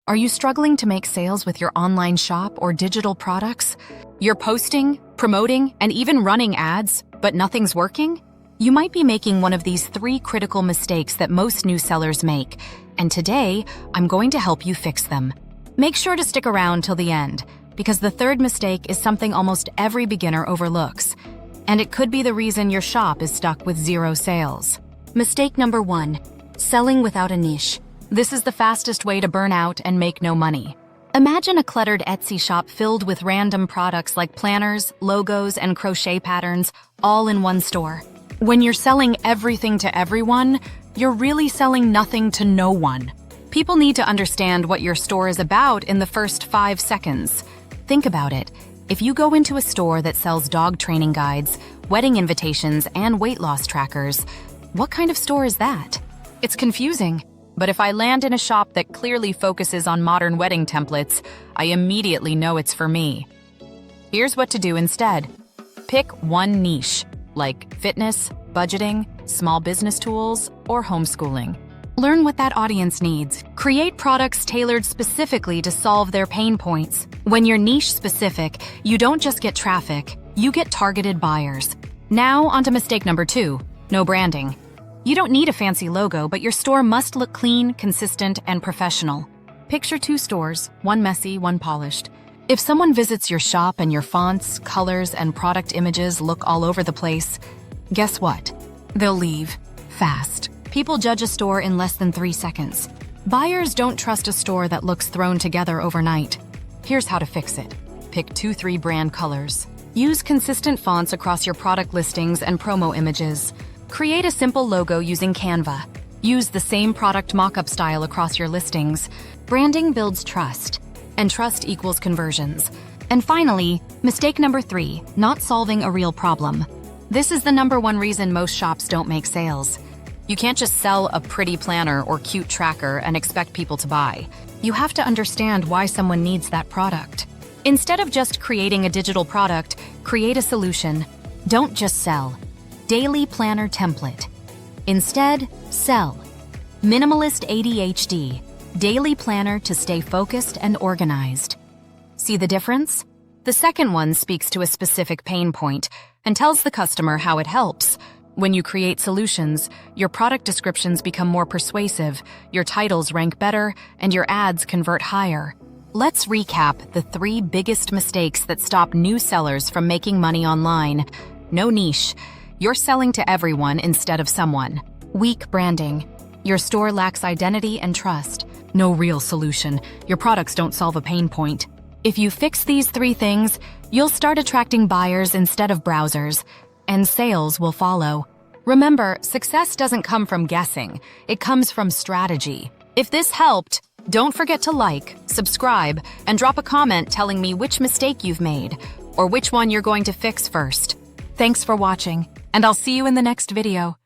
Are you struggling to make sales with your online shop or digital products? You're posting, promoting, and even running ads, but nothing's working? You might be making one of these 3 critical mistakes that most new sellers make, and today, I'm going to help you fix them. Make sure to stick around till the end, because the 3rd mistake is something almost every beginner overlooks, and it could be the reason your shop is stuck with 0 sales. Mistake number 1, selling without a niche. This is the fastest way to burn out and make no money. Imagine a cluttered Etsy shop filled with random products like planners, logos, and crochet patterns, all in one store. When you're selling everything to everyone, you're really selling nothing to no one. People need to understand what your store is about in the first 5 seconds. Think about it. If you go into a store that sells dog training guides, wedding invitations, and weight loss trackers, what kind of store is that? It's confusing. But if I land in a shop that clearly focuses on modern wedding templates, I immediately know it's for me. Here's what to do instead. Pick one niche, like fitness, budgeting, small business tools, or homeschooling. Learn what that audience needs. Create products tailored specifically to solve their pain points. When you're niche specific, you don't just get traffic, you get targeted buyers. Now onto mistake number 2, no branding. You don't need a fancy logo, but your store must look clean, consistent, and professional. Picture 2 stores, one messy, one polished. If someone visits your shop and your fonts, colors, and product images look all over the place, guess what? They'll leave fast. People judge a store in less than 3 seconds. Buyers don't trust a store that looks thrown together overnight. Here's how to fix it. Pick 2-3 brand colors. Use consistent fonts across your product listings and promo images. Create a simple logo using Canva. Use the same product mock-up style across your listings. Branding builds trust, and trust equals conversions. And finally, mistake number 3, not solving a real problem. This is the number 1 reason most shops don't make sales. You can't just sell a pretty planner or cute tracker and expect people to buy. You have to understand why someone needs that product. Instead of just creating a digital product, create a solution. Don't just sell. Daily planner template. Instead, sell. Minimalist ADHD. Daily planner to stay focused and organized. See the difference? The second one speaks to a specific pain point and tells the customer how it helps. When you create solutions, your product descriptions become more persuasive, your titles rank better, and your ads convert higher. Let's recap the 3 biggest mistakes that stop new sellers from making money online. No niche. You're selling to everyone instead of someone. Weak branding. Your store lacks identity and trust. No real solution. Your products don't solve a pain point. If you fix these 3 things, you'll start attracting buyers instead of browsers, and sales will follow. Remember, success doesn't come from guessing. It comes from strategy. If this helped, don't forget to like, subscribe, and drop a comment telling me which mistake you've made, or which one you're going to fix first. Thanks for watching, and I'll see you in the next video.